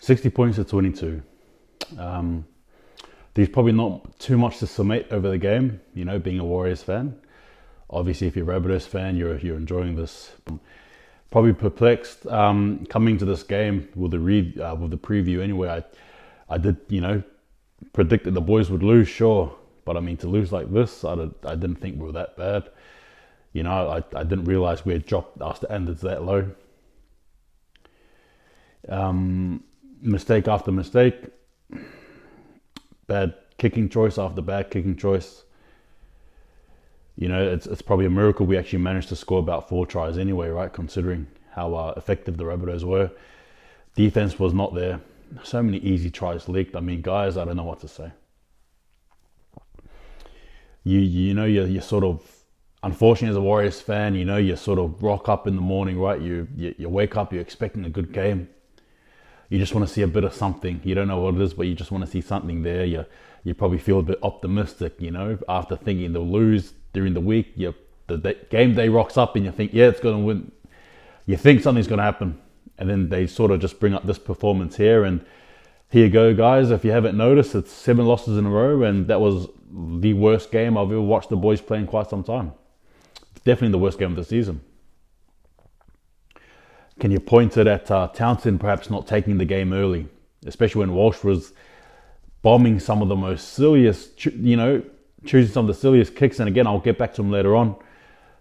60 points to 22. There's probably not too much to summate over the game, being a Warriors fan. Obviously, if you're a Rabbitohs fan, you're enjoying this. Probably perplexed coming to this game with the preview anyway. I did, predict that the boys would lose, sure. But I mean, to lose like this, I didn't think we were that bad. I didn't realize we had dropped our standards that low. Mistake after mistake. Bad kicking choice after bad kicking choice. It's probably a miracle we actually managed to score about 4 tries anyway, right? Considering how effective the Rabbitohs were. Defense was not there. So many easy tries leaked. I mean, guys, I don't know what to say. You're sort of, unfortunately as a Warriors fan, you sort of rock up in the morning, right? You wake up, you're expecting a good game. You just want to see a bit of something. You don't know what it is, but you just want to see something there. You probably feel a bit optimistic, after thinking they'll lose during the week. The game day rocks up and you think, yeah, it's going to win. You think something's going to happen. And then they sort of just bring up this performance here. And here you go, guys. If you haven't noticed, it's 7 losses in a row. And that was the worst game I've ever watched the boys play in quite some time. Definitely the worst game of the season. Can you point it at Townsend perhaps not taking the game early? Especially when Walsh was bombing some of the most silliest, choosing some of the silliest kicks. And again, I'll get back to him later on.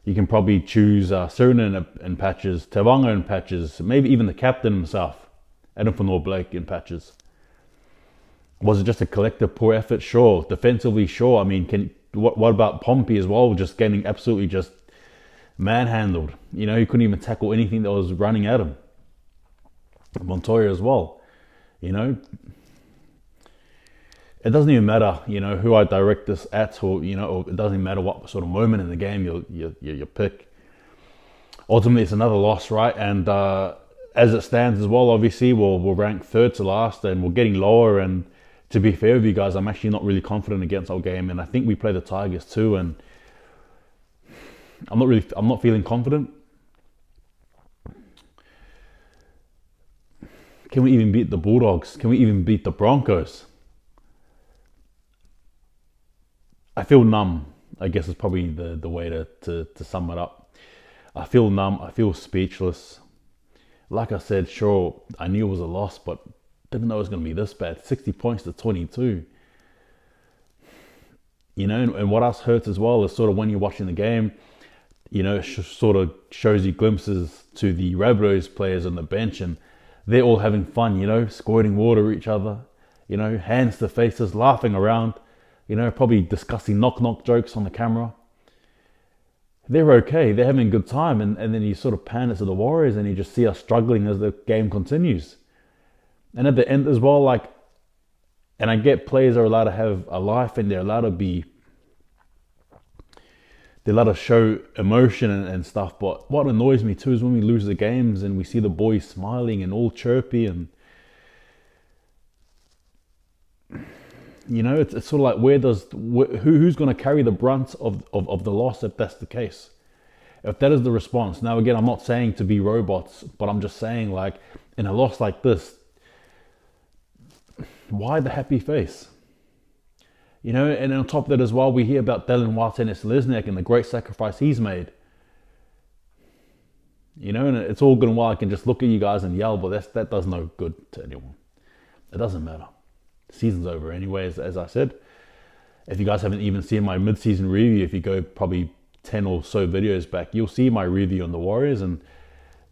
You can probably choose Surin in patches, Tavanga in patches, maybe even the captain himself, Adam Fanor-Blake in patches. Was it just a collective poor effort? Sure. Defensively, sure. I mean, what about Pompey as well? Just getting absolutely just manhandled. He couldn't even tackle anything that was running at him. Montoya as well. It doesn't even matter, who I direct this at, or it doesn't matter what sort of moment in the game you pick. Ultimately, it's another loss, right? And as it stands as well, obviously, we'll rank 3rd to last, and we're getting lower. And to be fair with you guys, I'm actually not really confident against our game, and I think we play the Tigers too, and I'm not feeling confident. Can we even beat the Bulldogs? Can we even beat the Broncos? I feel numb, I guess is probably the way to sum it up. I feel numb, I feel speechless. Like I said, sure, I knew it was a loss, but didn't know it was going to be this bad. 60 points to 22. And what else hurts as well is sort of when you're watching the game, it sort of shows you glimpses to the Rabbitohs players on the bench, and they're all having fun, squirting water at each other, hands to faces, laughing around. Probably discussing knock-knock jokes on the camera. They're okay. They're having a good time. And then you sort of pan it to the Warriors and you just see us struggling as the game continues. And at the end as well, and I get players are allowed to have a life and they're allowed to show emotion and stuff. But what annoys me too is when we lose the games and we see the boys smiling and all chirpy and it's sort of like who's going to carry the brunt of the loss if that's the case? If that is the response. Now again, I'm not saying to be robots, but I'm just saying in a loss like this, why the happy face? And on top of that as well, we hear about Dylan Watene-Selesniak and the great sacrifice he's made. And it's all good and well. I can just look at you guys and yell, but that does no good to anyone. It doesn't matter. Season's over anyway, as I said. If you guys haven't even seen my mid-season review, if you go probably 10 or so videos back, you'll see my review on the Warriors. And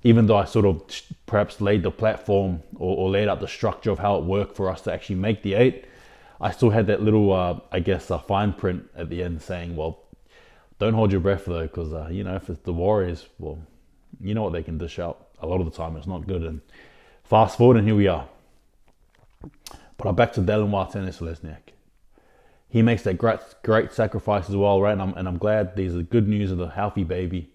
even though I sort of perhaps laid the platform or laid out the structure of how it worked for us to actually make the 8, I still had that little, fine print at the end saying, well, don't hold your breath though, because, if it's the Warriors, well, you know what they can dish out. A lot of the time it's not good. And fast forward and here we are. But I'm back to Dylan Watene-Selesniak. He makes that great sacrifice as well, right? And I'm glad there's the good news of the healthy baby.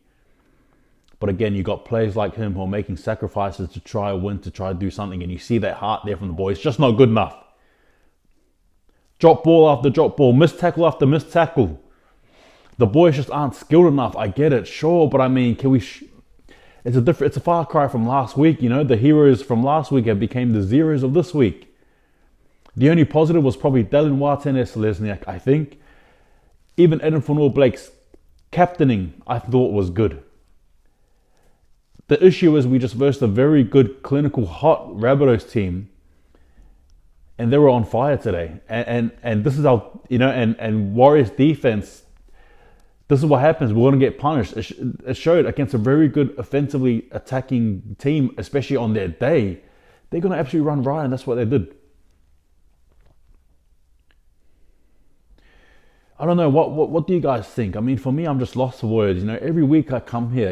But again, you got players like him who are making sacrifices to try to win, to try to do something, and you see that heart there from the boys. It's just not good enough. Drop ball after drop ball, missed tackle after missed tackle. The boys just aren't skilled enough. I get it, sure, but I mean, can we? It's a far cry from last week. The heroes from last week have become the zeros of this week. The only positive was probably Dylan Watene-Lesniak, I think. Even Eden Fanua-Blake's captaining, I thought was good. The issue is we just versed a very good, clinical, hot Rabbitohs team, and they were on fire today. And this is our, and Warriors defense, this is what happens. We're going to get punished. It showed against a very good offensively attacking team, especially on their day. They're going to absolutely run riot, and that's what they did. I don't know, what do you guys think? I mean, for me, I'm just lost for words. Every week I come here,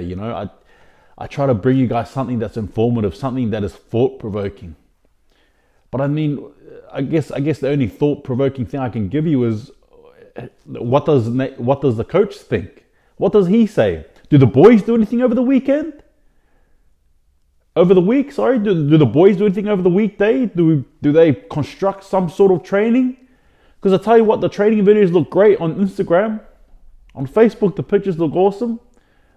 I try to bring you guys something that's informative, something that is thought-provoking. But I mean, I guess the only thought-provoking thing I can give you is, what does the coach think? What does he say? Do the boys do anything over the weekend? Over the week, sorry? Do the boys do anything over the weekday? Do they construct some sort of training? Because I tell you what, the training videos look great on Instagram. On Facebook, the pictures look awesome.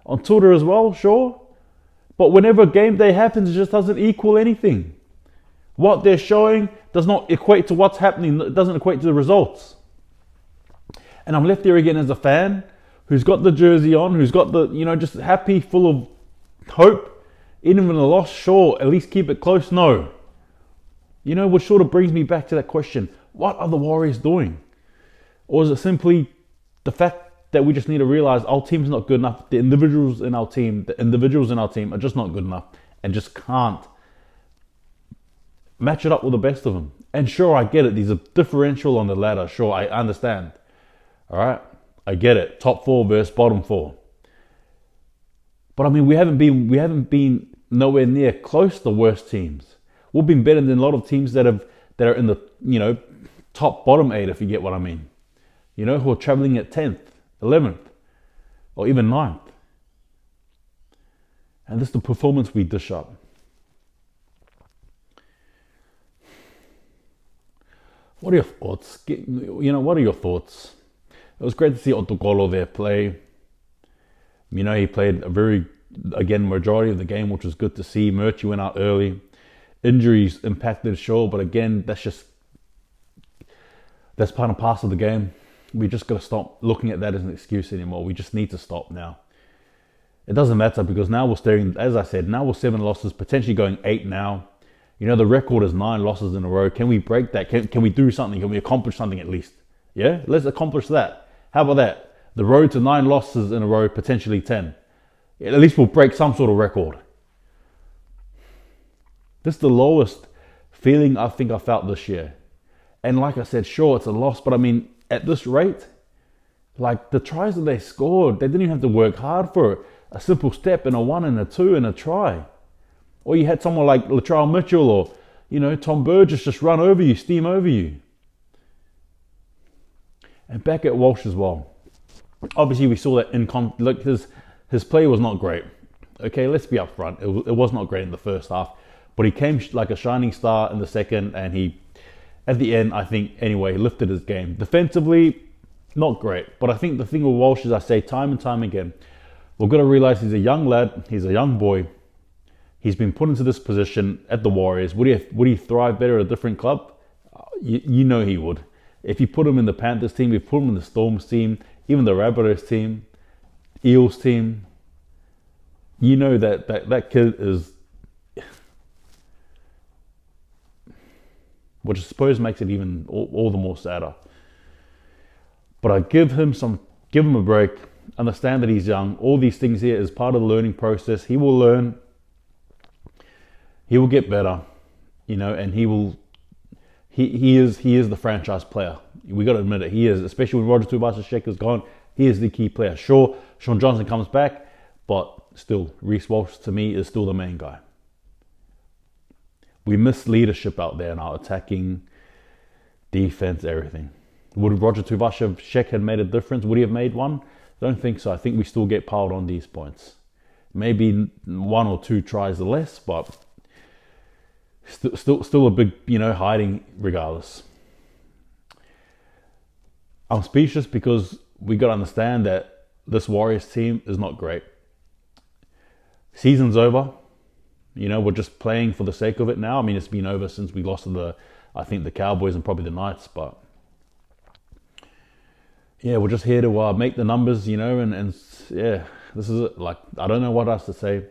On Twitter as well, sure. But whenever game day happens, it just doesn't equal anything. What they're showing does not equate to what's happening. It doesn't equate to the results. And I'm left there again as a fan who's got the jersey on, who's got the, just happy, full of hope. Even in a loss, sure, at least keep it close. No. What sort of brings me back to that question. What are the Warriors doing? Or is it simply the fact that we just need to realize our team's not good enough? The individuals in our team are just not good enough and just can't match it up with the best of them. And sure, I get it. There's a differential on the ladder. Sure, I understand. All right, I get it. Top 4 versus bottom 4. But I mean, we haven't been nowhere near close to the worst teams. We've been better than a lot of teams that are in the top bottom 8, if you get what I mean. Who are traveling at 10th, 11th, or even 9th. And this is the performance we dish up. What are your thoughts? What are your thoughts? It was great to see Otokolo there play. He played majority of the game, which was good to see. Murchie went out early. Injuries impacted, sure, but again, that's part and parcel of the game. We just got to stop looking at that as an excuse anymore. We just need to stop now. It doesn't matter because now we're staring, as I said, now we're 7 losses, potentially going 8 now. The record is 9 losses in a row. Can we break that? Can we do something? Can we accomplish something at least? Yeah, let's accomplish that. How about that? The road to 9 losses in a row, potentially 10. At least we'll break some sort of record. This is the lowest feeling I think I felt this year. And like I said, sure, it's a loss, but I mean, at this rate, like the tries that they scored, they didn't even have to work hard for it. A simple step and a 1 and a 2 and a try. Or you had someone like Latrell Mitchell or, Tom Burgess just run over you, steam over you. And back at Walsh as well. Obviously, we saw that his play was not great. Okay, let's be upfront. It was not great in the first half. But he came like a shining star in the second, and he, at the end, I think, anyway, lifted his game. Defensively, not great. But I think the thing with Walsh is, I say time and time again, we've got to realize he's a young lad, he's a young boy. He's been put into this position at the Warriors. Would he thrive better at a different club? You know he would. If you put him in the Panthers team, if you put him in the Storms team, even the Rabbitohs team, Eels team, you know that kid is, which I suppose makes it even all the more sadder. But I give him a break. Understand that he's young. All these things here is part of the learning process. He will learn. He will get better, and he is the franchise player. We got to admit it. He is, especially when Roger Tuivasa-Sheck is gone. He is the key player. Sure, Sean Johnson comes back, but still, Reece Walsh to me is still the main guy. We miss leadership out there in our attacking, defense, everything. Would Roger Tuivasa-Sheck have made a difference? Would he have made one? I don't think so. I think we still get piled on these points. Maybe 1 or 2 tries less, but still a big, hiding regardless. I'm speechless because we got to understand that this Warriors team is not great. season's over. You know, we're just playing for the sake of it now. I mean, it's been over since we lost to I think the Cowboys and probably the Knights, but yeah, we're just here to make the numbers, you know, and yeah, this is it. Like, I don't know what else to say,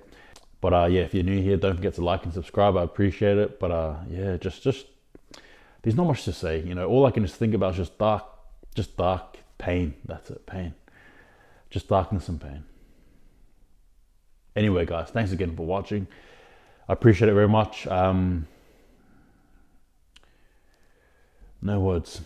but yeah, if you're new here, don't forget to like and subscribe. I appreciate it. But yeah, just there's not much to say, you know. All I can just think about is just dark pain. That's it, pain, just darkness and pain. Anyway, guys, thanks again for watching. I appreciate it very much. No words.